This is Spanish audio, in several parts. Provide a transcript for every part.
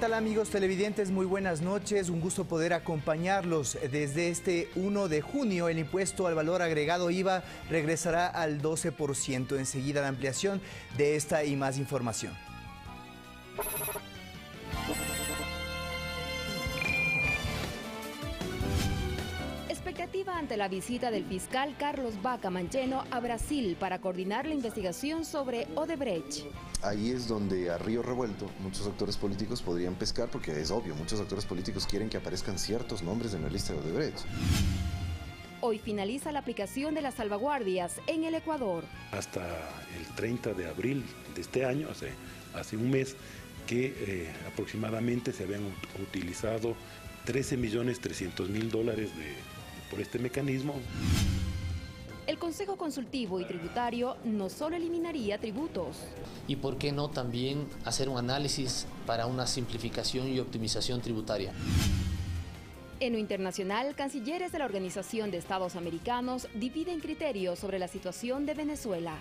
tal amigos televidentes? Muy buenas noches, un gusto poder acompañarlos. Desde este 1 de junio el impuesto al valor agregado IVA regresará al 12%. Enseguida la ampliación de esta y más información. Expectativa ante la visita del fiscal Carlos Vaca Mancheno a Brasil para coordinar la investigación sobre Odebrecht. Ahí es donde a río revuelto muchos actores políticos podrían pescar, porque es obvio, muchos actores políticos quieren que aparezcan ciertos nombres en la lista de Odebrecht. Hoy finaliza la aplicación de las salvaguardias en el Ecuador. Hasta el 30 de abril de este año, hace un mes, que aproximadamente se habían utilizado 13.300.000 por este mecanismo. El Consejo Consultivo y Tributario no solo eliminaría tributos. Y por qué no también hacer un análisis para una simplificación y optimización tributaria. En lo internacional, cancilleres de la Organización de Estados Americanos dividen criterios sobre la situación de Venezuela.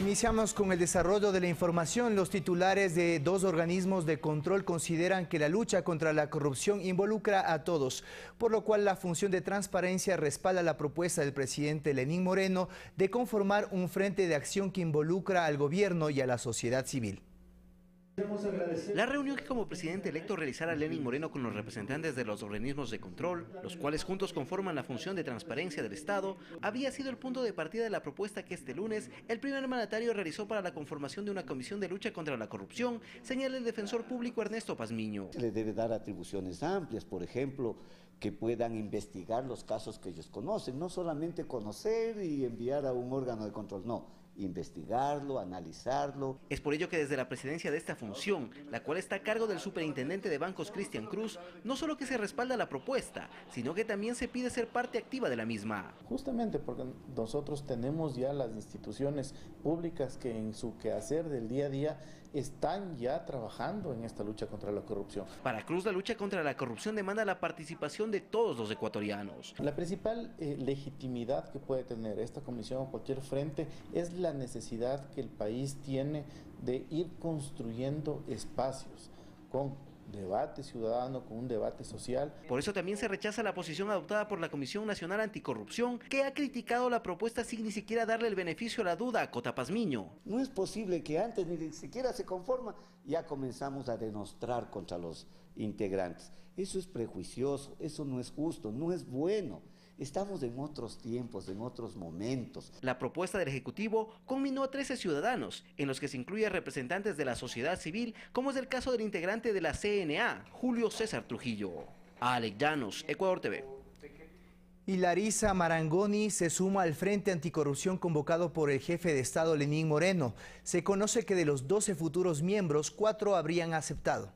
Iniciamos con el desarrollo de la información. Los titulares de dos organismos de control consideran que la lucha contra la corrupción involucra a todos, por lo cual la función de transparencia respalda la propuesta del presidente Lenín Moreno de conformar un frente de acción que involucra al gobierno y a la sociedad civil. La reunión que como presidente electo realizara Lenín Moreno con los representantes de los organismos de control, los cuales juntos conforman la función de transparencia del Estado, había sido el punto de partida de la propuesta que este lunes el primer mandatario realizó para la conformación de una comisión de lucha contra la corrupción, señala el defensor público Ernesto Pazmiño. Se le debe dar atribuciones amplias, por ejemplo, que puedan investigar los casos que ellos conocen, no solamente conocer y enviar a un órgano de control, no. Investigarlo, analizarlo. Es por ello que desde la presidencia de esta función, la cual está a cargo del superintendente de bancos Cristian Cruz, no solo que se respalda la propuesta, sino que también se pide ser parte activa de la misma. Justamente porque nosotros tenemos ya las instituciones públicas que en su quehacer del día a día están ya trabajando en esta lucha contra la corrupción. Para Cruz, la lucha contra la corrupción demanda la participación de todos los ecuatorianos. La principal legitimidad que puede tener esta comisión o cualquier frente es la necesidad que el país tiene de ir construyendo espacios con debate ciudadano, con un debate social. Por eso también se rechaza la posición adoptada por la Comisión Nacional Anticorrupción, que ha criticado la propuesta sin ni siquiera darle el beneficio a la duda a Cota Pazmiño. No es posible que antes ni siquiera se conforma, ya comenzamos a denostrar contra los integrantes. Eso es prejuicioso, eso no es justo, no es bueno. Estamos en otros tiempos, en otros momentos. La propuesta del Ejecutivo conminó a 13 ciudadanos, en los que se incluye representantes de la sociedad civil, como es el caso del integrante de la CNA, Julio César Trujillo. Alex Llanos, Ecuador TV. Y Larisa Marangoni se suma al Frente Anticorrupción convocado por el jefe de Estado Lenín Moreno. Se conoce que de los 12 futuros miembros, 4 habrían aceptado.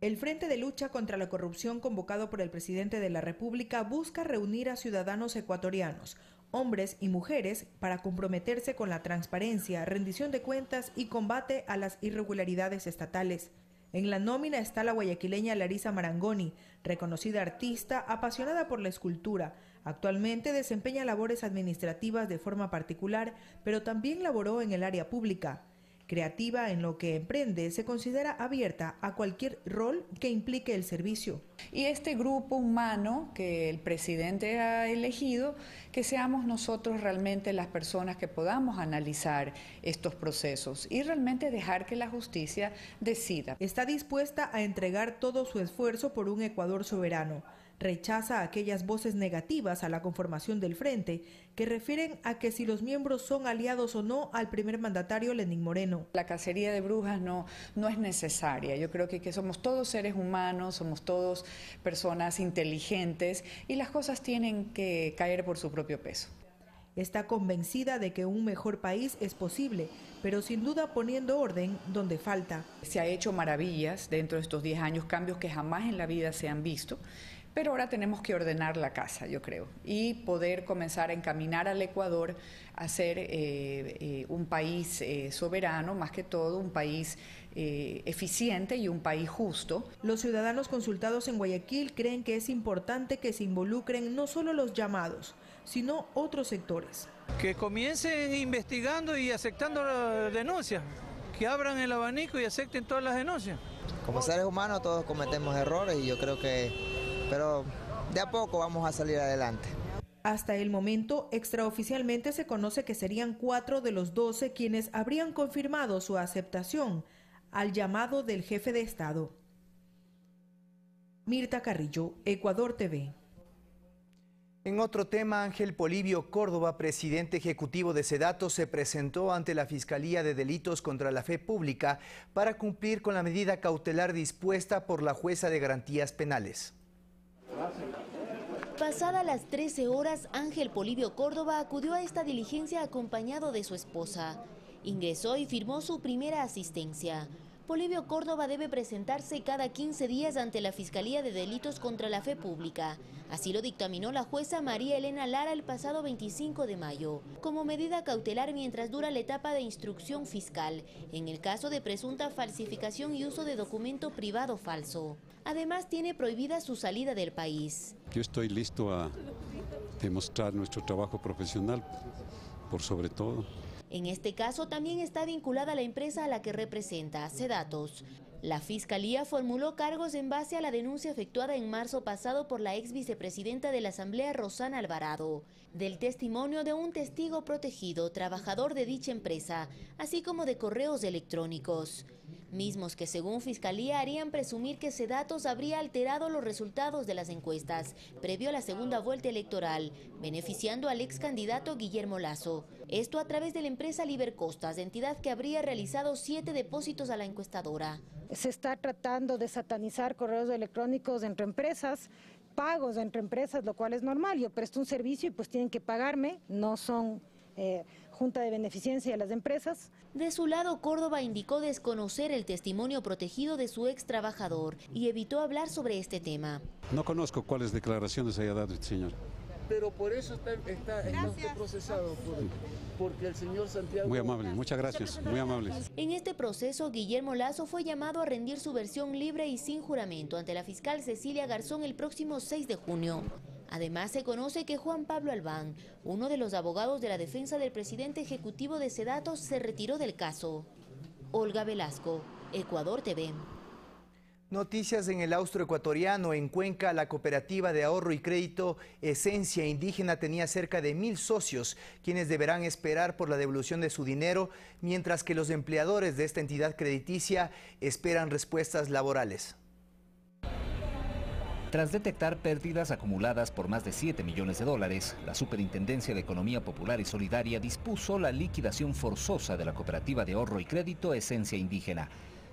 El Frente de Lucha contra la Corrupción convocado por el presidente de la República busca reunir a ciudadanos ecuatorianos, hombres y mujeres, para comprometerse con la transparencia, rendición de cuentas y combate a las irregularidades estatales. En la nómina está la guayaquileña Larisa Marangoni, reconocida artista apasionada por la escultura. Actualmente desempeña labores administrativas de forma particular, pero también laboró en el área pública. Creativa en lo que emprende, se considera abierta a cualquier rol que implique el servicio. Y este grupo humano que el presidente ha elegido, que seamos nosotros realmente las personas que podamos analizar estos procesos y realmente dejar que la justicia decida. Está dispuesta a entregar todo su esfuerzo por un Ecuador soberano. Rechaza aquellas voces negativas a la conformación del frente que refieren a que si los miembros son aliados o no al primer mandatario Lenín Moreno. La cacería de brujas no es necesaria. Yo creo que somos todos seres humanos, somos todos personas inteligentes y las cosas tienen que caer por su propio peso. Está convencida de que un mejor país es posible, pero sin duda poniendo orden donde falta. Se ha hecho maravillas dentro de estos 10 años, cambios que jamás en la vida se han visto, pero ahora tenemos que ordenar la casa, yo creo, y poder comenzar a encaminar al Ecuador a ser un país soberano, más que todo un país eficiente y un país justo. Los ciudadanos consultados en Guayaquil creen que es importante que se involucren no solo los llamados, sino otros sectores. Que comiencen investigando y aceptando las denuncias, que abran el abanico y acepten todas las denuncias. Como seres humanos todos cometemos errores y yo creo que, pero de a poco vamos a salir adelante. Hasta el momento, extraoficialmente se conoce que serían 4 de los 12 quienes habrían confirmado su aceptación al llamado del jefe de Estado. Mirta Carrillo, Ecuador TV. En otro tema, Ángel Polibio Córdoba, presidente ejecutivo de SEDATO, se presentó ante la Fiscalía de Delitos contra la Fe Pública para cumplir con la medida cautelar dispuesta por la jueza de garantías penales. Pasadas las 13 horas, Ángel Polibio Córdoba acudió a esta diligencia acompañado de su esposa. Ingresó y firmó su primera asistencia. Polibio Córdoba debe presentarse cada 15 días ante la Fiscalía de Delitos contra la Fe Pública. Así lo dictaminó la jueza María Elena Lara el pasado 25 de mayo, como medida cautelar mientras dura la etapa de instrucción fiscal, en el caso de presunta falsificación y uso de documento privado falso. Además, tiene prohibida su salida del país. Yo estoy listo a demostrar nuestro trabajo profesional, por sobre todo. En este caso también está vinculada la empresa a la que representa, SEDATOS. La Fiscalía formuló cargos en base a la denuncia efectuada en marzo pasado por la ex vicepresidenta de la Asamblea, Rosana Alvarado, del testimonio de un testigo protegido, trabajador de dicha empresa, así como de correos electrónicos, mismos que según Fiscalía harían presumir que SEDATOS habría alterado los resultados de las encuestas previo a la segunda vuelta electoral, beneficiando al ex candidato Guillermo Lasso. Esto a través de la empresa Libercostas, entidad que habría realizado 7 depósitos a la encuestadora. Se está tratando de satanizar correos electrónicos entre empresas, pagos entre empresas, lo cual es normal. Yo presto un servicio y pues tienen que pagarme, no son junta de beneficencia de las empresas. De su lado, Córdoba indicó desconocer el testimonio protegido de su ex trabajador y evitó hablar sobre este tema. No conozco cuáles declaraciones haya dado el señor. Pero por eso está usted procesado, porque el señor Santiago... Muy amable, muchas gracias, muy amables. En este proceso, Guillermo Lasso fue llamado a rendir su versión libre y sin juramento ante la fiscal Cecilia Garzón el próximo 6 de junio. Además, se conoce que Juan Pablo Albán, uno de los abogados de la defensa del presidente ejecutivo de SEDATOS, se retiró del caso. Olga Velasco, Ecuador TV. Noticias en el austroecuatoriano. En Cuenca, la cooperativa de ahorro y crédito Esencia Indígena tenía cerca de 1000 socios, quienes deberán esperar por la devolución de su dinero, mientras que los empleadores de esta entidad crediticia esperan respuestas laborales. Tras detectar pérdidas acumuladas por más de 7 millones de dólares, la Superintendencia de Economía Popular y Solidaria dispuso la liquidación forzosa de la cooperativa de ahorro y crédito Esencia Indígena.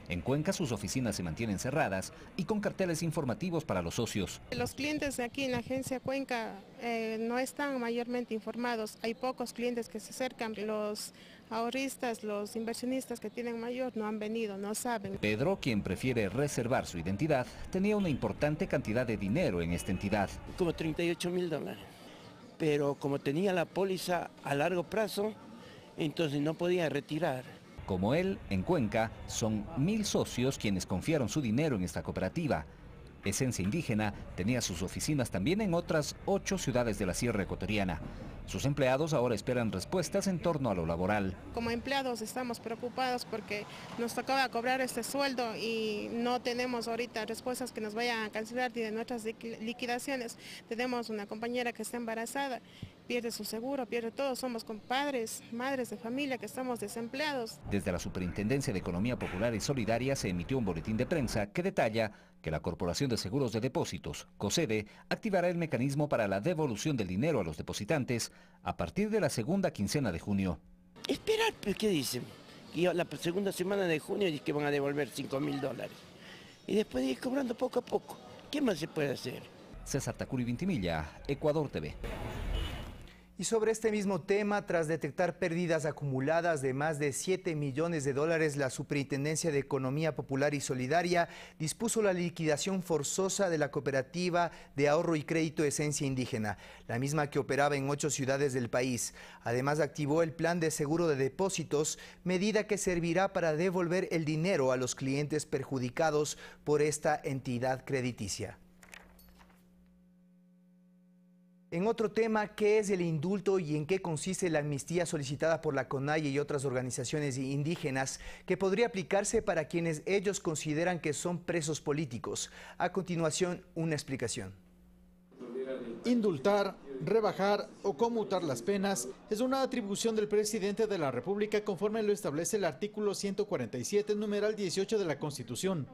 En Cuenca sus oficinas se mantienen cerradas y con carteles informativos para los socios. Los clientes de aquí en la agencia Cuenca no están mayormente informados. Hay pocos clientes que se acercan. Los ahorristas, los inversionistas que tienen mayor no han venido, no saben. Pedro, quien prefiere reservar su identidad, tenía una importante cantidad de dinero en esta entidad. Como 38.000 dólares. Pero como tenía la póliza a largo plazo, entonces no podía retirar. Como él, en Cuenca, son 1000 socios quienes confiaron su dinero en esta cooperativa. Esencia Indígena tenía sus oficinas también en otras 8 ciudades de la Sierra Ecuatoriana. Sus empleados ahora esperan respuestas en torno a lo laboral. Como empleados estamos preocupados porque nos tocaba cobrar este sueldo y no tenemos ahorita respuestas que nos vayan a cancelar de nuestras liquidaciones. Tenemos una compañera que está embarazada, pierde su seguro, pierde todo. Somos compadres, madres de familia que estamos desempleados. Desde la Superintendencia de Economía Popular y Solidaria se emitió un boletín de prensa que detalla que la Corporación de Seguros de Depósitos, COSEDE, activará el mecanismo para la devolución del dinero a los depositantes a partir de la segunda quincena de junio. Esperar, pues, ¿qué dicen? Que la segunda semana de junio es que van a devolver 5.000 dólares. Y después de ir cobrando poco a poco. ¿Qué más se puede hacer? César Tacuri Vintimilla, Ecuador TV. Y sobre este mismo tema, tras detectar pérdidas acumuladas de más de 7 millones de dólares, la Superintendencia de Economía Popular y Solidaria dispuso la liquidación forzosa de la cooperativa de ahorro y crédito Esencia Indígena, la misma que operaba en 8 ciudades del país. Además, activó el plan de seguro de depósitos, medida que servirá para devolver el dinero a los clientes perjudicados por esta entidad crediticia. En otro tema, ¿qué es el indulto y en qué consiste la amnistía solicitada por la CONAIE y otras organizaciones indígenas que podría aplicarse para quienes ellos consideran que son presos políticos? A continuación, una explicación. Indultar, rebajar o conmutar las penas es una atribución del presidente de la República conforme lo establece el artículo 147, numeral 18 de la Constitución.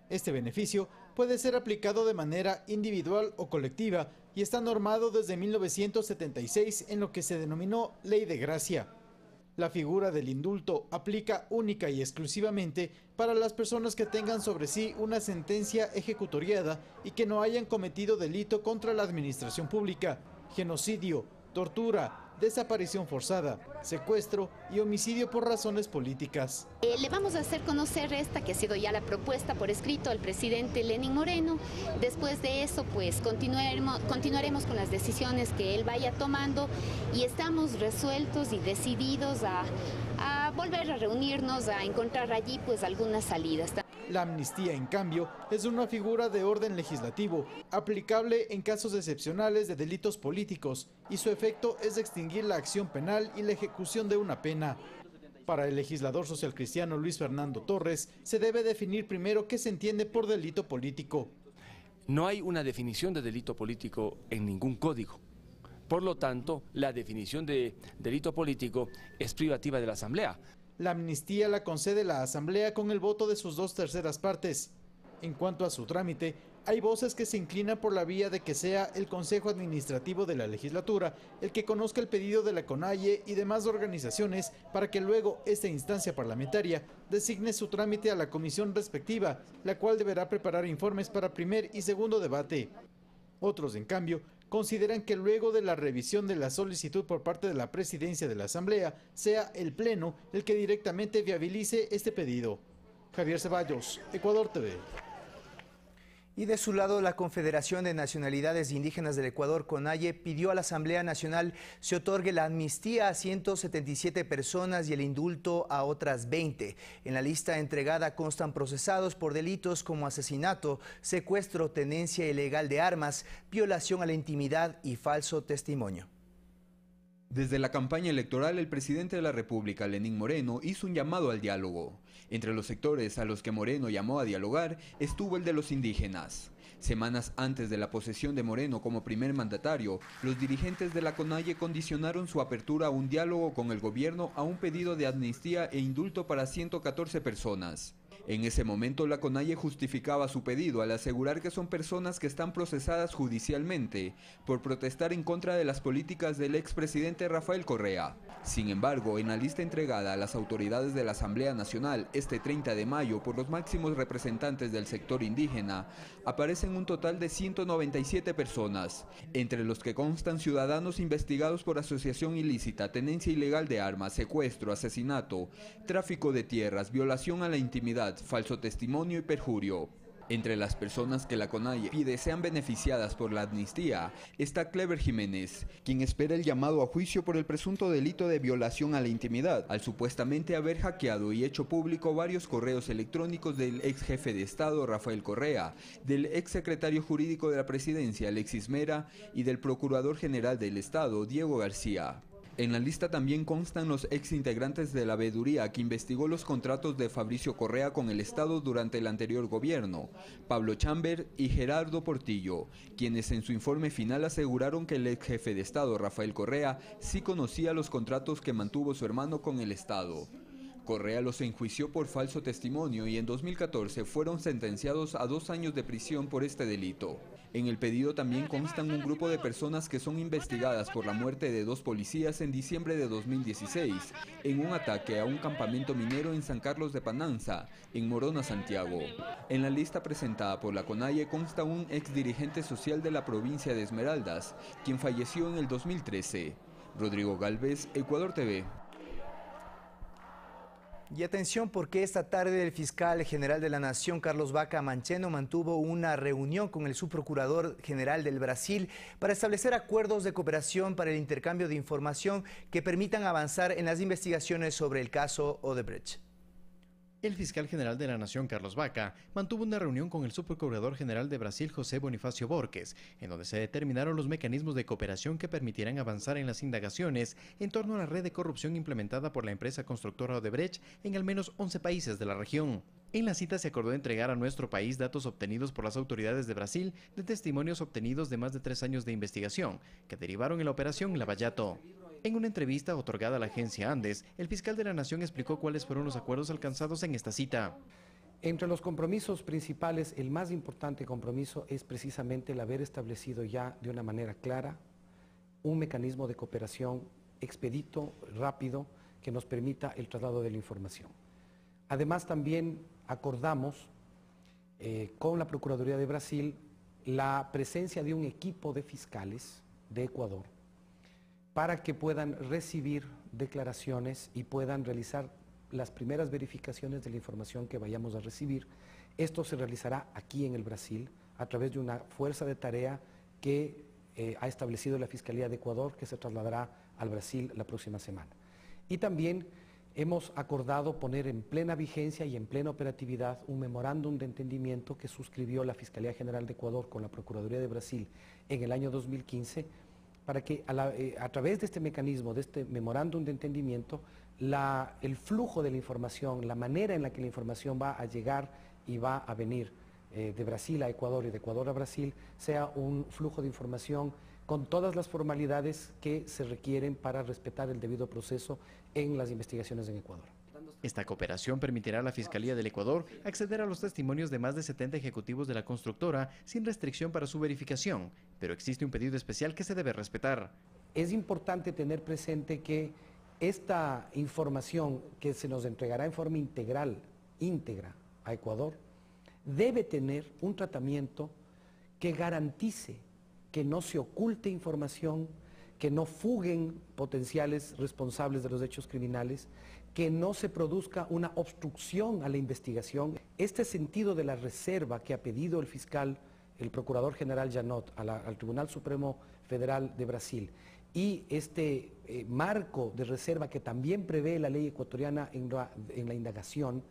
Este beneficio puede ser aplicado de manera individual o colectiva y está normado desde 1976 en lo que se denominó Ley de Gracia. La figura del indulto aplica única y exclusivamente para las personas que tengan sobre sí una sentencia ejecutoriada y que no hayan cometido delito contra la administración pública, genocidio, tortura, desaparición forzada, secuestro y homicidio por razones políticas. Le vamos a hacer conocer esta que ha sido ya la propuesta por escrito al presidente Lenín Moreno. Después de eso, pues continuaremos con las decisiones que él vaya tomando y estamos resueltos y decididos a volver a reunirnos, a encontrar allí pues algunas salidas. La amnistía, en cambio, es una figura de orden legislativo, aplicable en casos excepcionales de delitos políticos, y su efecto es extinguir la acción penal y la ejecución de una pena. Para el legislador socialcristiano Luis Fernando Torres, se debe definir primero qué se entiende por delito político. No hay una definición de delito político en ningún código. Por lo tanto, la definición de delito político es privativa de la Asamblea. La amnistía la concede la Asamblea con el voto de sus 2/3 partes. En cuanto a su trámite, hay voces que se inclinan por la vía de que sea el Consejo Administrativo de la Legislatura el que conozca el pedido de la CONAIE y demás organizaciones para que luego esta instancia parlamentaria designe su trámite a la comisión respectiva, la cual deberá preparar informes para primer y segundo debate. Otros, en cambio, consideran que luego de la revisión de la solicitud por parte de la presidencia de la Asamblea, sea el Pleno el que directamente viabilice este pedido. Javier Ceballos, Ecuador TV. Y de su lado, la Confederación de Nacionalidades Indígenas del Ecuador, CONAIE, pidió a la Asamblea Nacional se otorgue la amnistía a 177 personas y el indulto a otras 20. En la lista entregada constan procesados por delitos como asesinato, secuestro, tenencia ilegal de armas, violación a la intimidad y falso testimonio. Desde la campaña electoral, el presidente de la República, Lenín Moreno, hizo un llamado al diálogo. Entre los sectores a los que Moreno llamó a dialogar estuvo el de los indígenas. Semanas antes de la posesión de Moreno como primer mandatario, los dirigentes de la CONAIE condicionaron su apertura a un diálogo con el gobierno a un pedido de amnistía e indulto para 114 personas. En ese momento, la CONAIE justificaba su pedido al asegurar que son personas que están procesadas judicialmente por protestar en contra de las políticas del expresidente Rafael Correa. Sin embargo, en la lista entregada a las autoridades de la Asamblea Nacional este 30 de mayo por los máximos representantes del sector indígena, aparecen un total de 197 personas, entre los que constan ciudadanos investigados por asociación ilícita, tenencia ilegal de armas, secuestro, asesinato, tráfico de tierras, violación a la intimidad, falso testimonio y perjurio. Entre las personas que la CONAIE pide sean beneficiadas por la amnistía está Clever Jiménez, quien espera el llamado a juicio por el presunto delito de violación a la intimidad, al supuestamente haber hackeado y hecho público varios correos electrónicos del ex jefe de Estado Rafael Correa, del ex secretario jurídico de la presidencia Alexis Mera y del procurador general del Estado Diego García. En la lista también constan los ex integrantes de la veeduría que investigó los contratos de Fabricio Correa con el Estado durante el anterior gobierno, Pablo Chamber y Gerardo Portillo, quienes en su informe final aseguraron que el ex jefe de Estado Rafael Correa sí conocía los contratos que mantuvo su hermano con el Estado. Correa los enjuició por falso testimonio y en 2014 fueron sentenciados a 2 años de prisión por este delito. En el pedido también constan un grupo de personas que son investigadas por la muerte de 2 policías en diciembre de 2016 en un ataque a un campamento minero en San Carlos de Pananza, en Morona, Santiago. En la lista presentada por la CONAIE consta un ex dirigente social de la provincia de Esmeraldas, quien falleció en el 2013. Rodrigo Galvez, Ecuador TV. Y atención porque esta tarde el fiscal general de la Nación, Carlos Vaca Mancheno, mantuvo una reunión con el subprocurador general del Brasil para establecer acuerdos de cooperación para el intercambio de información que permitan avanzar en las investigaciones sobre el caso Odebrecht. El fiscal general de la Nación, Carlos Vaca, mantuvo una reunión con el subprocurador general de Brasil, José Bonifacio Borges, en donde se determinaron los mecanismos de cooperación que permitirán avanzar en las indagaciones en torno a la red de corrupción implementada por la empresa constructora Odebrecht en al menos 11 países de la región. En la cita se acordó entregar a nuestro país datos obtenidos por las autoridades de Brasil de testimonios obtenidos de más de 3 años de investigación, que derivaron en la operación Lavallato. En una entrevista otorgada a la agencia Andes, el fiscal de la Nación explicó cuáles fueron los acuerdos alcanzados en esta cita. Entre los compromisos principales, el más importante compromiso es precisamente el haber establecido ya de una manera clara un mecanismo de cooperación expedito, rápido, que nos permita el traslado de la información. Además, también acordamos con la Procuraduría de Brasil la presencia de un equipo de fiscales de Ecuador para que puedan recibir declaraciones y puedan realizar las primeras verificaciones de la información que vayamos a recibir. Esto se realizará aquí en el Brasil a través de una fuerza de tarea que ha establecido la Fiscalía de Ecuador, que se trasladará al Brasil la próxima semana. Y también hemos acordado poner en plena vigencia y en plena operatividad un memorándum de entendimiento que suscribió la Fiscalía General de Ecuador con la Procuraduría de Brasil en el año 2015, para que a través de este mecanismo, de este memorándum de entendimiento, el flujo de la información, la manera en la que la información va a llegar y va a venir de Brasil a Ecuador y de Ecuador a Brasil, sea un flujo de información con todas las formalidades que se requieren para respetar el debido proceso en las investigaciones en Ecuador. Esta cooperación permitirá a la Fiscalía del Ecuador acceder a los testimonios de más de 70 ejecutivos de la constructora sin restricción para su verificación, pero existe un pedido especial que se debe respetar. Es importante tener presente que esta información que se nos entregará en forma íntegra a Ecuador, debe tener un tratamiento que garantice que no se oculte información, que no fuguen potenciales responsables de los hechos criminales, que no se produzca una obstrucción a la investigación. Este sentido de la reserva que ha pedido el fiscal, el procurador general Janot, al Tribunal Supremo Federal de Brasil, y este marco de reserva que también prevé la ley ecuatoriana en la indagación,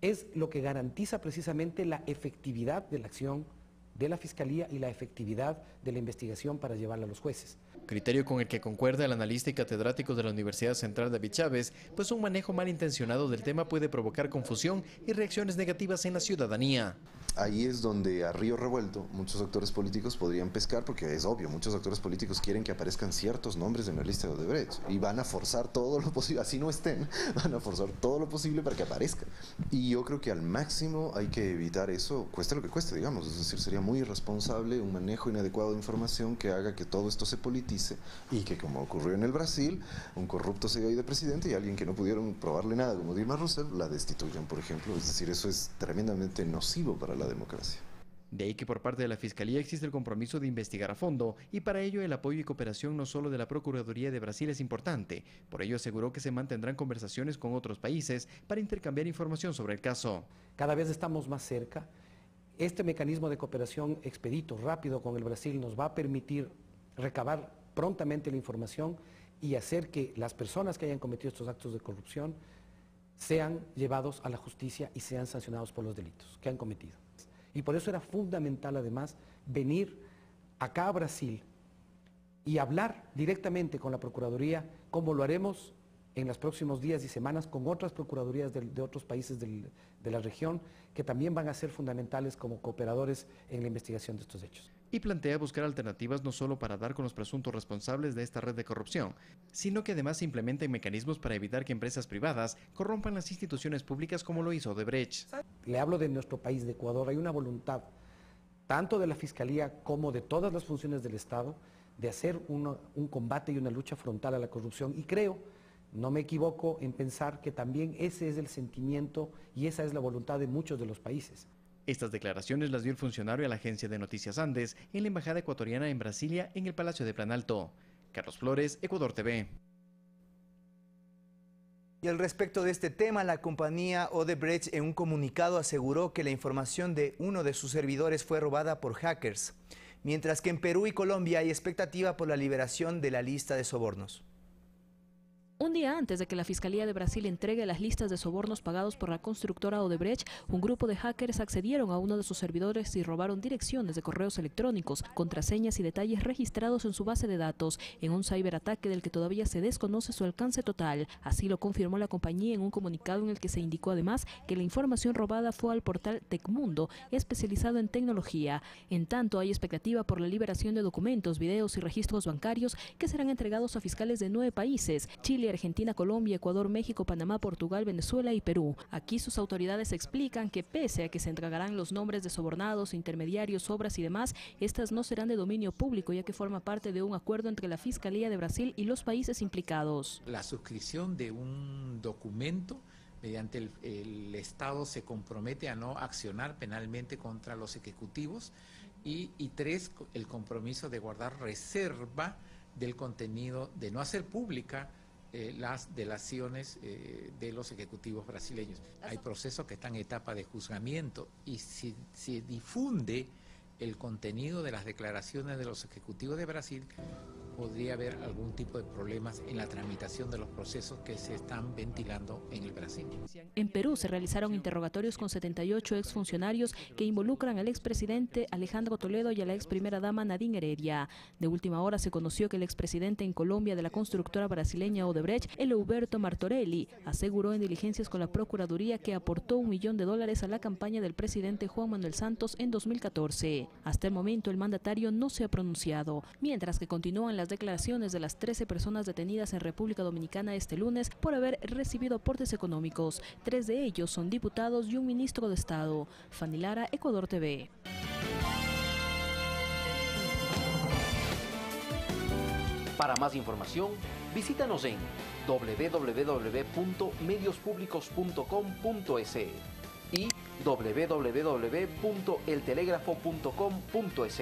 es lo que garantiza precisamente la efectividad de la acción de la Fiscalía y la efectividad de la investigación para llevarla a los jueces. Criterio con el que concuerda el analista y catedrático de la Universidad Central David Chávez, pues un manejo malintencionado del tema puede provocar confusión y reacciones negativas en la ciudadanía. Ahí es donde a río revuelto muchos actores políticos podrían pescar, porque es obvio, muchos actores políticos quieren que aparezcan ciertos nombres en la lista de Odebrecht y van a forzar todo lo posible, así no estén, van a forzar todo lo posible para que aparezca. Y yo creo que al máximo hay que evitar eso, cueste lo que cueste, digamos, es decir, sería muy irresponsable un manejo inadecuado de información que haga que todo esto se politice y que, como ocurrió en el Brasil, un corrupto se dio ahí de presidente y alguien que no pudieron probarle nada, como Dilma Rousseff, la destituyan, por ejemplo. Es decir, eso es tremendamente nocivo para la democracia. De ahí que por parte de la Fiscalía existe el compromiso de investigar a fondo y para ello el apoyo y cooperación no solo de la Procuraduría de Brasil es importante. Por ello aseguró que se mantendrán conversaciones con otros países para intercambiar información sobre el caso. Cada vez estamos más cerca. Este mecanismo de cooperación expedito, rápido con el Brasil nos va a permitir recabar prontamente la información y hacer que las personas que hayan cometido estos actos de corrupción sean llevados a la justicia y sean sancionados por los delitos que han cometido. Y por eso era fundamental además venir acá a Brasil y hablar directamente con la Procuraduría, como lo haremos en los próximos días y semanas con otras procuradurías de otros países de la región que también van a ser fundamentales como cooperadores en la investigación de estos hechos. Y plantea buscar alternativas no solo para dar con los presuntos responsables de esta red de corrupción, sino que además se implementen mecanismos para evitar que empresas privadas corrompan las instituciones públicas como lo hizo Odebrecht. Le hablo de nuestro país, de Ecuador. Hay una voluntad, tanto de la Fiscalía como de todas las funciones del Estado, de hacer un combate y una lucha frontal a la corrupción. Y creo, no me equivoco en pensar que también ese es el sentimiento y esa es la voluntad de muchos de los países. Estas declaraciones las dio el funcionario a la agencia de noticias Andes en la Embajada Ecuatoriana en Brasilia en el Palacio de Planalto. Carlos Flores, Ecuador TV. Y al respecto de este tema, la compañía Odebrecht en un comunicado aseguró que la información de uno de sus servidores fue robada por hackers, mientras que en Perú y Colombia hay expectativa por la liberación de la lista de sobornos. Un día antes de que la Fiscalía de Brasil entregue las listas de sobornos pagados por la constructora Odebrecht, un grupo de hackers accedieron a uno de sus servidores y robaron direcciones de correos electrónicos, contraseñas y detalles registrados en su base de datos, en un ciberataque del que todavía se desconoce su alcance total. Así lo confirmó la compañía en un comunicado en el que se indicó además que la información robada fue al portal Tecmundo, especializado en tecnología. En tanto, hay expectativa por la liberación de documentos, videos y registros bancarios que serán entregados a fiscales de 9 países: Chile, Argentina, Colombia, Ecuador, México, Panamá, Portugal, Venezuela y Perú. Aquí sus autoridades explican que pese a que se entregarán los nombres de sobornados, intermediarios, obras y demás, estas no serán de dominio público, ya que forma parte de un acuerdo entre la Fiscalía de Brasil y los países implicados. La suscripción de un documento mediante el Estado se compromete a no accionar penalmente contra los ejecutivos y 3, el compromiso de guardar reserva del contenido, de no hacer pública las delaciones de los ejecutivos brasileños. Hay procesos que están en etapa de juzgamiento y si se difunde el contenido de las declaraciones de los ejecutivos de Brasil, podría haber algún tipo de problemas en la tramitación de los procesos que se están ventilando en el Brasil. En Perú se realizaron interrogatorios con 78 exfuncionarios que involucran al expresidente Alejandro Toledo y a la ex primera dama Nadine Heredia. De última hora se conoció que el expresidente en Colombia de la constructora brasileña Odebrecht, Eleuberto Martorelli, aseguró en diligencias con la Procuraduría que aportó $1 millón a la campaña del presidente Juan Manuel Santos en 2014. Hasta el momento el mandatario no se ha pronunciado, mientras que continúan las declaraciones de las 13 personas detenidas en República Dominicana este lunes por haber recibido aportes económicos. 3 de ellos son diputados y un ministro de Estado. Fanny Lara, Ecuador TV. Para más información, visítanos en www.mediospublicos.com.es y www.eltelegrafo.com.es.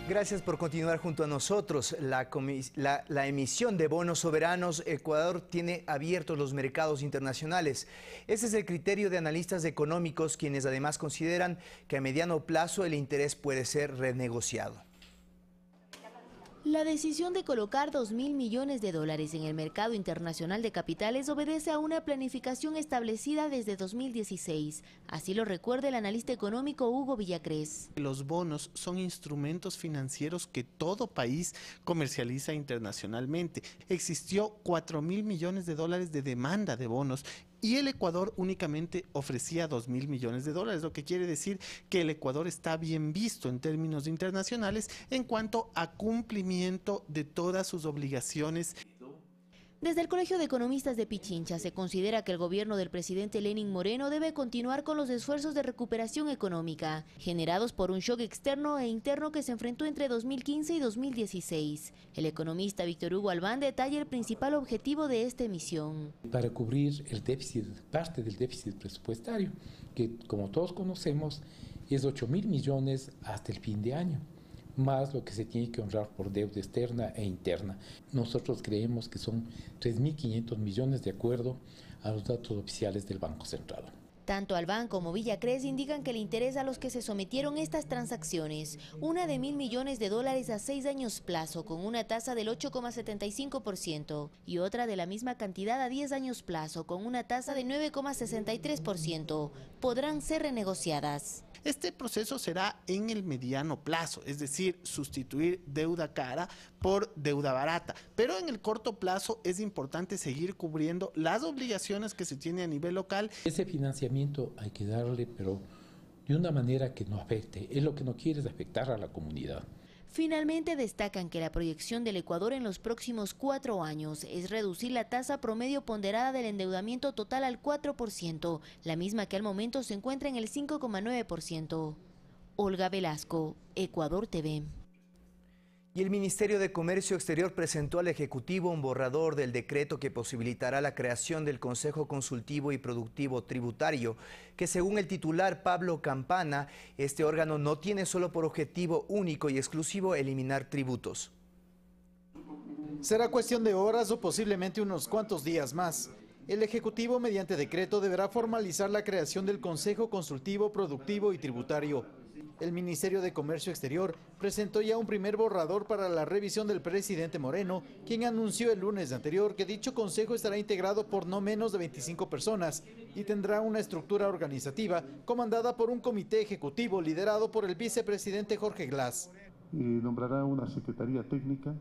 Gracias por continuar junto a nosotros. La emisión de bonos soberanos, Ecuador tiene abiertos los mercados internacionales. Ese es el criterio de analistas económicos, quienes además consideran que a mediano plazo el interés puede ser renegociado. La decisión de colocar $2.000 millones en el mercado internacional de capitales obedece a una planificación establecida desde 2016. Así lo recuerda el analista económico Hugo Villacrés. Los bonos son instrumentos financieros que todo país comercializa internacionalmente. Existió $4.000 millones de demanda de bonos y el Ecuador únicamente ofrecía $2.000 millones, lo que quiere decir que el Ecuador está bien visto en términos internacionales en cuanto a cumplimiento de todas sus obligaciones. Desde el Colegio de Economistas de Pichincha se considera que el gobierno del presidente Lenín Moreno debe continuar con los esfuerzos de recuperación económica, generados por un shock externo e interno que se enfrentó entre 2015 y 2016. El economista Víctor Hugo Albán detalla el principal objetivo de esta emisión. Para cubrir el déficit, parte del déficit presupuestario, que como todos conocemos es 8.000 millones hasta el fin de año, más lo que se tiene que honrar por deuda externa e interna. Nosotros creemos que son 3.500 millones de acuerdo a los datos oficiales del Banco Central. Tanto Albán como Villacrés indican que le interesa a los que se sometieron estas transacciones, una de $1.000 millones a 6 años plazo con una tasa del 8,75% y otra de la misma cantidad a 10 años plazo con una tasa de 9,63%, podrán ser renegociadas. Este proceso será en el mediano plazo, es decir, sustituir deuda cara por deuda barata. Pero en el corto plazo es importante seguir cubriendo las obligaciones que se tiene a nivel local. Ese financiamiento hay que darle, pero de una manera que no afecte. Es lo que no quiere es afectar a la comunidad. Finalmente destacan que la proyección del Ecuador en los próximos 4 años es reducir la tasa promedio ponderada del endeudamiento total al 4%, la misma que al momento se encuentra en el 5,9%. Olga Velasco, Ecuador TV. Y el Ministerio de Comercio Exterior presentó al Ejecutivo un borrador del decreto que posibilitará la creación del Consejo Consultivo y Productivo Tributario, que según el titular Pablo Campana, este órgano no tiene solo por objetivo único y exclusivo eliminar tributos. Será cuestión de horas o posiblemente unos cuantos días más. El Ejecutivo, mediante decreto, deberá formalizar la creación del Consejo Consultivo, Productivo y Tributario. El Ministerio de Comercio Exterior presentó ya un primer borrador para la revisión del presidente Moreno, quien anunció el lunes anterior que dicho consejo estará integrado por no menos de 25 personas y tendrá una estructura organizativa comandada por un comité ejecutivo liderado por el vicepresidente Jorge Glass. Nombrará una secretaría técnica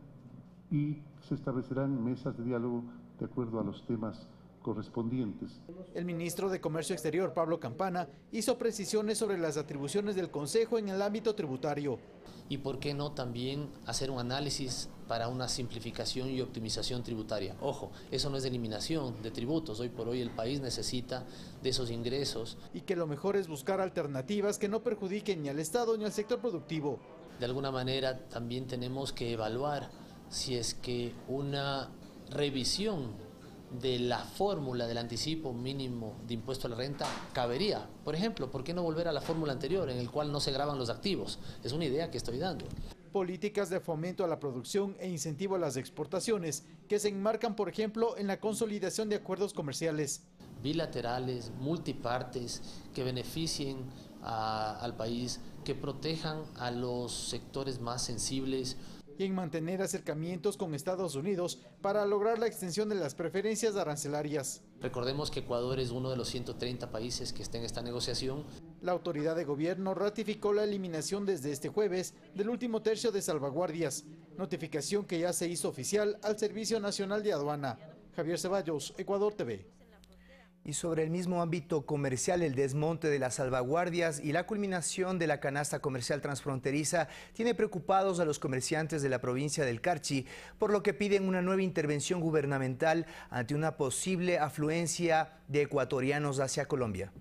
y se establecerán mesas de diálogo de acuerdo a los temas correspondientes. El ministro de Comercio Exterior, Pablo Campana, hizo precisiones sobre las atribuciones del Consejo en el ámbito tributario. Y por qué no también hacer un análisis para una simplificación y optimización tributaria. Ojo, eso no es de eliminación de tributos, hoy por hoy el país necesita de esos ingresos. Y que lo mejor es buscar alternativas que no perjudiquen ni al Estado ni al sector productivo. De alguna manera también tenemos que evaluar si es que una revisión de la fórmula del anticipo mínimo de impuesto a la renta cabería. Por ejemplo, ¿por qué no volver a la fórmula anterior en el cual no se graban los activos? Es una idea que estoy dando. Políticas de fomento a la producción e incentivo a las exportaciones que se enmarcan, por ejemplo, en la consolidación de acuerdos comerciales bilaterales, multipartes, que beneficien al país, que protejan a los sectores más sensibles. Y en mantener acercamientos con Estados Unidos para lograr la extensión de las preferencias arancelarias. Recordemos que Ecuador es uno de los 130 países que está en esta negociación. La autoridad de gobierno ratificó la eliminación desde este jueves del último tercio de salvaguardias, notificación que ya se hizo oficial al Servicio Nacional de Aduana. Javier Ceballos, Ecuador TV. Y sobre el mismo ámbito comercial, el desmonte de las salvaguardias y la culminación de la canasta comercial transfronteriza tiene preocupados a los comerciantes de la provincia del Carchi, por lo que piden una nueva intervención gubernamental ante una posible afluencia de ecuatorianos hacia Colombia.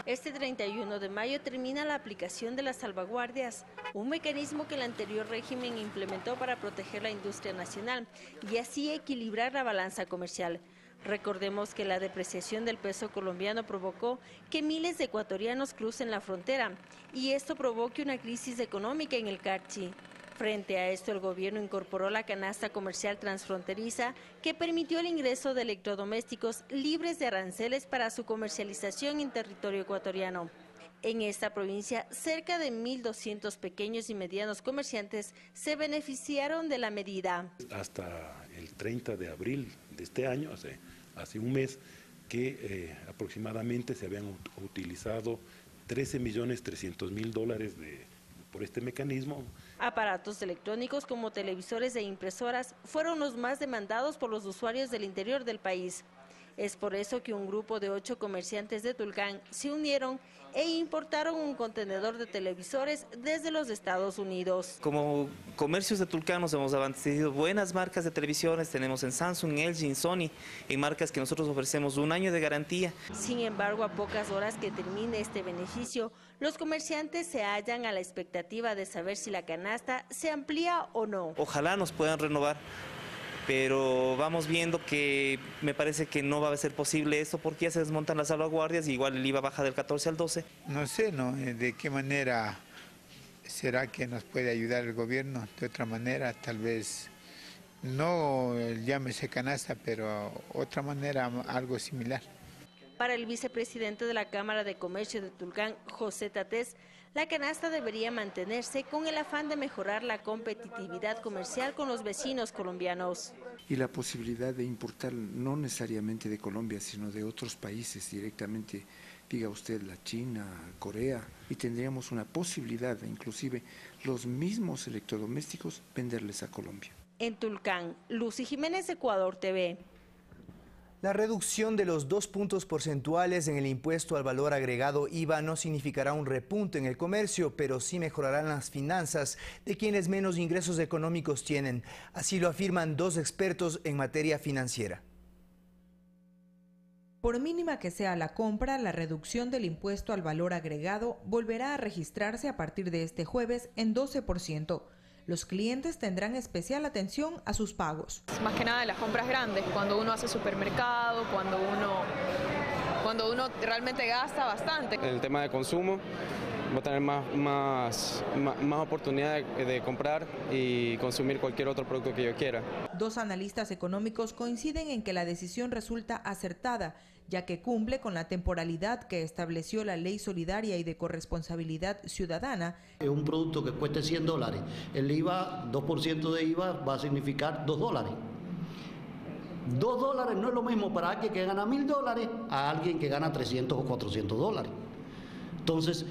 Este 31 de mayo termina la aplicación de las salvaguardias, un mecanismo que el anterior régimen implementó para proteger la industria nacional y así equilibrar la balanza comercial. Recordemos que la depreciación del peso colombiano provocó que miles de ecuatorianos crucen la frontera y esto provoque una crisis económica en el Carchi. Frente a esto, el gobierno incorporó la canasta comercial transfronteriza que permitió el ingreso de electrodomésticos libres de aranceles para su comercialización en territorio ecuatoriano. En esta provincia, cerca de 1.200 pequeños y medianos comerciantes se beneficiaron de la medida. Hasta el 30 de abril de este año, hace un mes, que aproximadamente se habían utilizado $13.300.000 por este mecanismo. Aparatos electrónicos como televisores e impresoras fueron los más demandados por los usuarios del interior del país. Es por eso que un grupo de 8 comerciantes de Tulcán se unieron e importaron un contenedor de televisores desde los Estados Unidos. Como comercios de Tulcán nos hemos abastecido buenas marcas de televisores, tenemos en Samsung, LG, Sony, en marcas que nosotros ofrecemos 1 año de garantía. Sin embargo, a pocas horas que termine este beneficio, los comerciantes se hallan a la expectativa de saber si la canasta se amplía o no. Ojalá nos puedan renovar, pero vamos viendo que me parece que no va a ser posible esto porque ya se desmontan las salvaguardias y igual el IVA baja del 14 al 12. No sé, de qué manera será que nos puede ayudar el gobierno, de otra manera, tal vez no llámese canasta, pero otra manera, algo similar. Para el vicepresidente de la Cámara de Comercio de Tulcán, José Tatés, la canasta debería mantenerse con el afán de mejorar la competitividad comercial con los vecinos colombianos. Y la posibilidad de importar no necesariamente de Colombia, sino de otros países directamente, diga usted la China, Corea, y tendríamos una posibilidad de inclusive los mismos electrodomésticos venderles a Colombia. En Tulcán, Lucy Jiménez, Ecuador TV. La reducción de los 2 puntos porcentuales en el impuesto al valor agregado IVA no significará un repunte en el comercio, pero sí mejorarán las finanzas de quienes menos ingresos económicos tienen. Así lo afirman 2 expertos en materia financiera. Por mínima que sea la compra, la reducción del impuesto al valor agregado volverá a registrarse a partir de este jueves en 12%. Los clientes tendrán especial atención a sus pagos. Más que nada en las compras grandes, cuando uno hace supermercado, cuando uno realmente gasta bastante. El tema de consumo va a tener más oportunidad de comprar y consumir cualquier otro producto que yo quiera. Dos analistas económicos coinciden en que la decisión resulta acertada, ya que cumple con la temporalidad que estableció la Ley Solidaria y de Corresponsabilidad Ciudadana. Es un producto que cueste $100, el IVA, 2% de IVA va a significar $2. $2 no es lo mismo para alguien que gana $1.000 a alguien que gana $300 o $400. Entonces,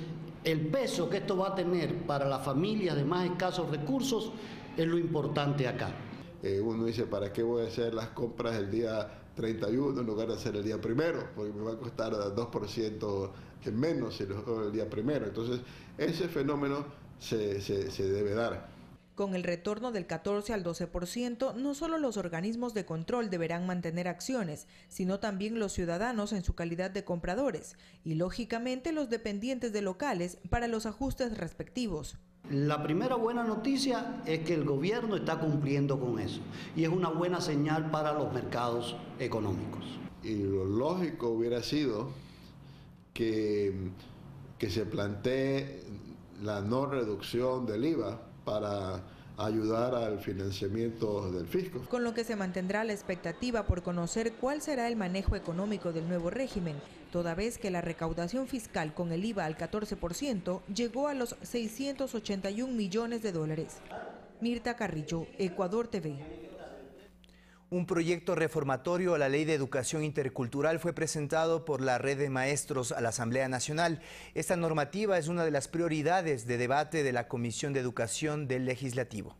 el peso que esto va a tener para las familias de más escasos recursos es lo importante acá. Uno dice, ¿para qué voy a hacer las compras el día 31 en lugar de hacer el día 1? Porque me va a costar 2% menos el día 1. Entonces, ese fenómeno se debe dar. Con el retorno del 14 al 12%, no solo los organismos de control deberán mantener acciones, sino también los ciudadanos en su calidad de compradores y, lógicamente, los dependientes de locales para los ajustes respectivos. La primera buena noticia es que el gobierno está cumpliendo con eso y es una buena señal para los mercados económicos. Y lo lógico hubiera sido que se plantee la no reducción del IVA para ayudar al financiamiento del fisco. Con lo que se mantendrá la expectativa por conocer cuál será el manejo económico del nuevo régimen, toda vez que la recaudación fiscal con el IVA al 14% llegó a los $681 millones. Mirta Carrillo, Ecuador TV. Un proyecto reformatorio a la Ley de Educación Intercultural fue presentado por la Red de Maestros a la Asamblea Nacional. Esta normativa es una de las prioridades de debate de la Comisión de Educación del Legislativo.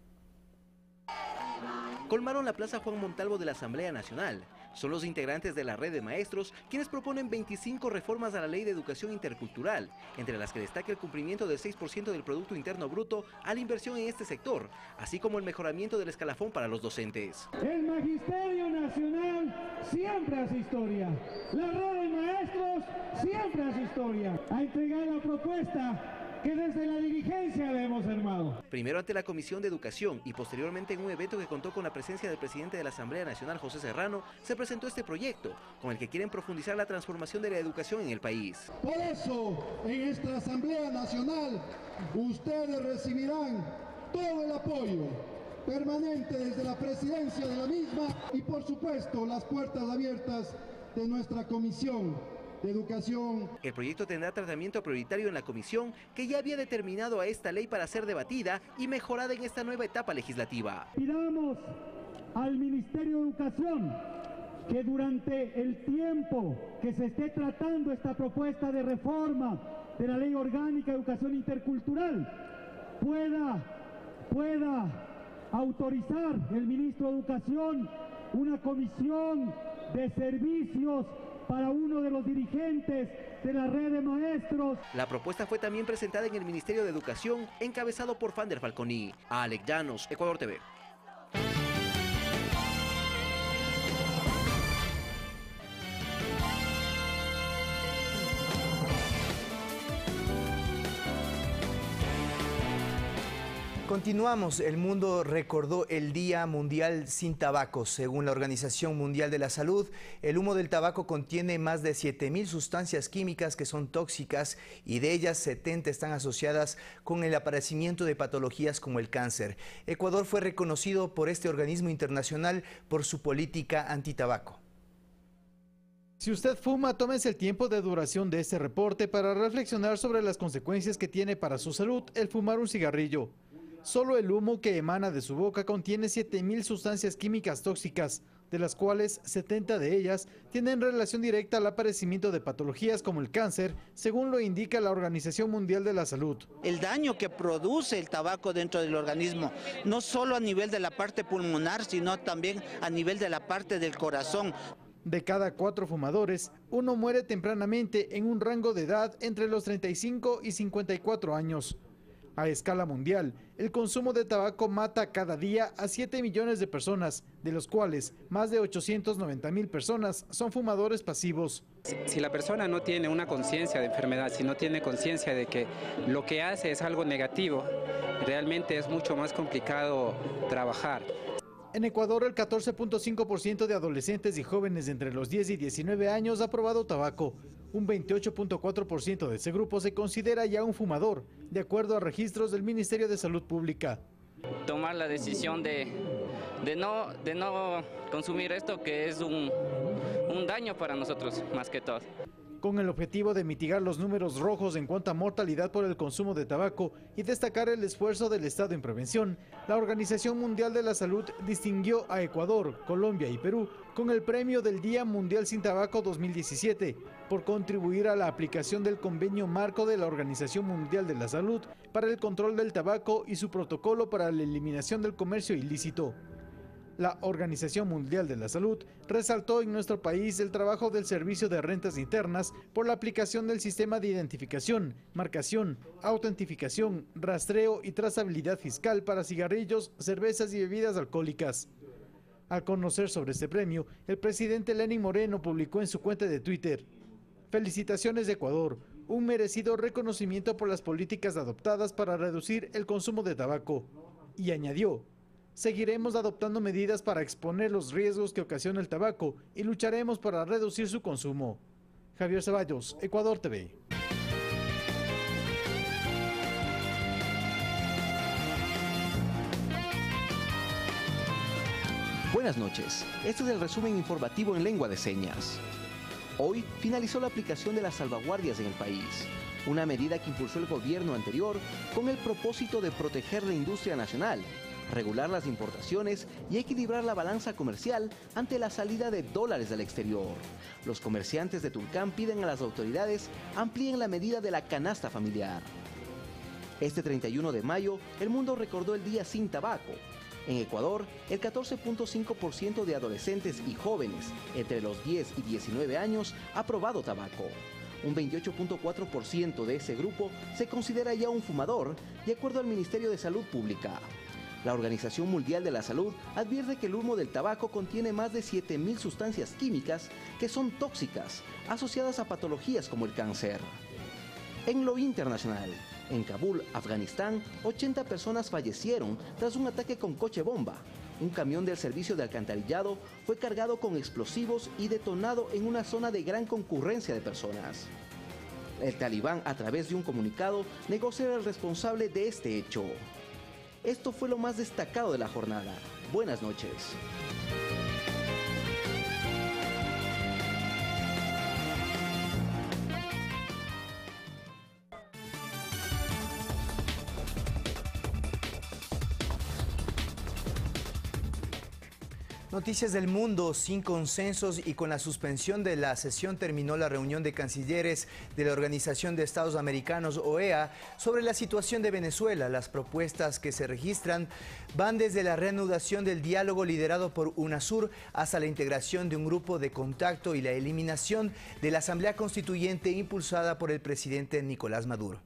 Colmaron la Plaza Juan Montalvo de la Asamblea Nacional. Son los integrantes de la Red de Maestros quienes proponen 25 reformas a la Ley de Educación Intercultural, entre las que destaca el cumplimiento del 6% del Producto Interno Bruto a la inversión en este sector, así como el mejoramiento del escalafón para los docentes. El Magisterio Nacional siempre hace historia. La Red de Maestros siempre hace historia. A entregar la propuesta que desde la dirigencia le hemos armado. Primero ante la Comisión de Educación y posteriormente en un evento que contó con la presencia del presidente de la Asamblea Nacional, José Serrano, se presentó este proyecto, con el que quieren profundizar la transformación de la educación en el país. Por eso, en esta Asamblea Nacional, ustedes recibirán todo el apoyo permanente desde la presidencia de la misma y, por supuesto, las puertas abiertas de nuestra Comisión de Educación. El proyecto tendrá tratamiento prioritario en la comisión que ya había determinado a esta ley para ser debatida y mejorada en esta nueva etapa legislativa. Pidamos al Ministerio de Educación que durante el tiempo que se esté tratando esta propuesta de reforma de la Ley Orgánica de Educación Intercultural pueda autorizar el ministro de Educación una comisión de servicios para uno de los dirigentes de la Red de Maestros. La propuesta fue también presentada en el Ministerio de Educación, encabezado por Fander Falconi. Alex Llanos, Ecuador TV. Continuamos. El mundo recordó el Día Mundial sin Tabaco. Según la Organización Mundial de la Salud, el humo del tabaco contiene más de 7.000 sustancias químicas que son tóxicas y de ellas 70 están asociadas con el aparecimiento de patologías como el cáncer. Ecuador fue reconocido por este organismo internacional por su política antitabaco. Si usted fuma, tómese el tiempo de duración de este reporte para reflexionar sobre las consecuencias que tiene para su salud el fumar un cigarrillo. Solo el humo que emana de su boca contiene 7.000 sustancias químicas tóxicas, de las cuales 70 de ellas tienen relación directa al aparecimiento de patologías como el cáncer, según lo indica la Organización Mundial de la Salud. El daño que produce el tabaco dentro del organismo, no solo a nivel de la parte pulmonar, sino también a nivel de la parte del corazón. De cada 4 fumadores, uno muere tempranamente en un rango de edad entre los 35 y 54 años. A escala mundial, el consumo de tabaco mata cada día a 7 millones de personas, de los cuales más de 890.000 personas son fumadores pasivos. Si la persona no tiene una conciencia de enfermedad, si no tiene conciencia de que lo que hace es algo negativo, realmente es mucho más complicado trabajar. En Ecuador, el 14.5% de adolescentes y jóvenes de entre los 10 y 19 años ha probado tabaco, Un 28.4% de ese grupo se considera ya un fumador, de acuerdo a registros del Ministerio de Salud Pública. Tomar la decisión de no consumir esto, que es un daño para nosotros más que todo. Con el objetivo de mitigar los números rojos en cuanto a mortalidad por el consumo de tabaco y destacar el esfuerzo del Estado en prevención, la Organización Mundial de la Salud distinguió a Ecuador, Colombia y Perú con el premio del Día Mundial Sin Tabaco 2017 por contribuir a la aplicación del convenio marco de la Organización Mundial de la Salud para el control del tabaco y su protocolo para la eliminación del comercio ilícito. La Organización Mundial de la Salud resaltó en nuestro país el trabajo del Servicio de Rentas Internas por la aplicación del sistema de identificación, marcación, autentificación, rastreo y trazabilidad fiscal para cigarrillos, cervezas y bebidas alcohólicas. Al conocer sobre este premio, el presidente Lenín Moreno publicó en su cuenta de Twitter: "Felicitaciones de Ecuador, un merecido reconocimiento por las políticas adoptadas para reducir el consumo de tabaco". Y añadió: "Seguiremos adoptando medidas para exponer los riesgos que ocasiona el tabaco y lucharemos para reducir su consumo". Javier Ceballos, Ecuador TV. Buenas noches, este es el resumen informativo en lengua de señas. Hoy finalizó la aplicación de las salvaguardias en el país, una medida que impulsó el gobierno anterior con el propósito de proteger la industria nacional, regular las importaciones y equilibrar la balanza comercial ante la salida de dólares del exterior. Los comerciantes de Tulcán piden a las autoridades amplíen la medida de la canasta familiar. Este 31 de mayo, el mundo recordó el Día Sin Tabaco. En Ecuador, el 14.5% de adolescentes y jóvenes entre los 10 y 19 años ha probado tabaco. Un 28.4% de ese grupo se considera ya un fumador, de acuerdo al Ministerio de Salud Pública. La Organización Mundial de la Salud advierte que el humo del tabaco contiene más de 7.000 sustancias químicas que son tóxicas, asociadas a patologías como el cáncer. En lo internacional, en Kabul, Afganistán, 80 personas fallecieron tras un ataque con coche bomba. Un camión del servicio de alcantarillado fue cargado con explosivos y detonado en una zona de gran concurrencia de personas. El talibán, a través de un comunicado, negó ser el responsable de este hecho. Esto fue lo más destacado de la jornada. Buenas noches. Noticias del mundo: sin consensos y con la suspensión de la sesión terminó la reunión de cancilleres de la Organización de Estados Americanos, OEA, sobre la situación de Venezuela. Las propuestas que se registran van desde la reanudación del diálogo liderado por UNASUR hasta la integración de un grupo de contacto y la eliminación de la Asamblea Constituyente impulsada por el presidente Nicolás Maduro.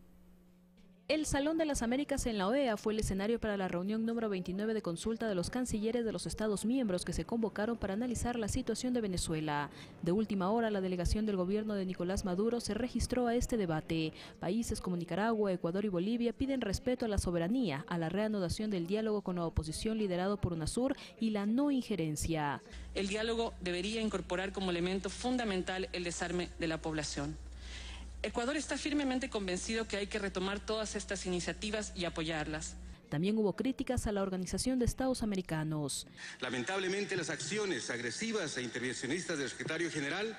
El Salón de las Américas en la OEA fue el escenario para la reunión número 29 de consulta de los cancilleres de los Estados miembros que se convocaron para analizar la situación de Venezuela. De última hora, la delegación del gobierno de Nicolás Maduro se registró a este debate. Países como Nicaragua, Ecuador y Bolivia piden respeto a la soberanía, a la reanudación del diálogo con la oposición liderado por UNASUR y la no injerencia. El diálogo debería incorporar como elemento fundamental el desarme de la población. Ecuador está firmemente convencido que hay que retomar todas estas iniciativas y apoyarlas. También hubo críticas a la Organización de Estados Americanos. Lamentablemente, las acciones agresivas e intervencionistas del secretario general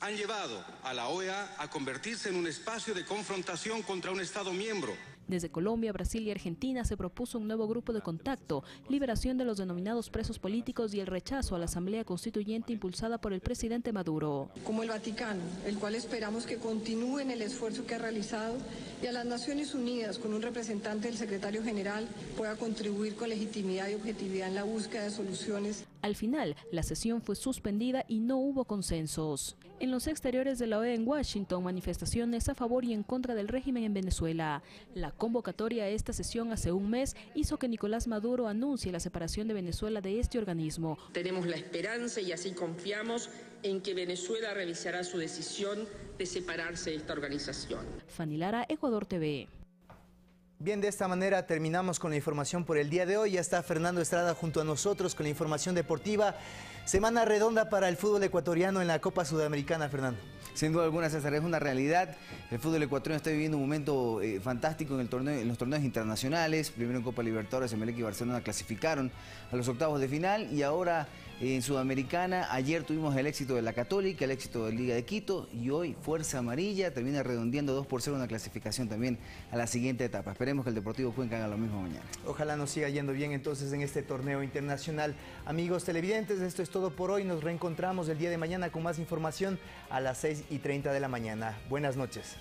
han llevado a la OEA a convertirse en un espacio de confrontación contra un Estado miembro. Desde Colombia, Brasil y Argentina se propuso un nuevo grupo de contacto, liberación de los denominados presos políticos y el rechazo a la Asamblea Constituyente impulsada por el presidente Maduro. Como el Vaticano, el cual esperamos que continúe en el esfuerzo que ha realizado, y a las Naciones Unidas, con un representante del secretario general, pueda contribuir con legitimidad y objetividad en la búsqueda de soluciones. Al final, la sesión fue suspendida y no hubo consensos. En los exteriores de la OEA en Washington, manifestaciones a favor y en contra del régimen en Venezuela. La convocatoria a esta sesión hace un mes hizo que Nicolás Maduro anuncie la separación de Venezuela de este organismo. Tenemos la esperanza y así confiamos en que Venezuela revisará su decisión de separarse de esta organización. Fanny Lara, Ecuador TV. Bien, de esta manera terminamos con la información por el día de hoy. Ya está Fernando Estrada junto a nosotros con la información deportiva. Semana redonda para el fútbol ecuatoriano en la Copa Sudamericana, Fernando. Sin duda alguna, César, es una realidad. El fútbol ecuatoriano está viviendo un momento fantástico en los torneos internacionales. Primero en Copa Libertadores, Emelec y Barcelona clasificaron a los octavos de final y ahora en Sudamericana. Ayer tuvimos el éxito de la Católica, el éxito de Liga de Quito y hoy Fuerza Amarilla termina redondeando 2-0 una clasificación también a la siguiente etapa. Esperemos que el Deportivo Cuenca haga lo mismo mañana. Ojalá nos siga yendo bien entonces en este torneo internacional. Amigos televidentes, esto es todo por hoy. Nos reencontramos el día de mañana con más información a las 6:30 de la mañana. Buenas noches.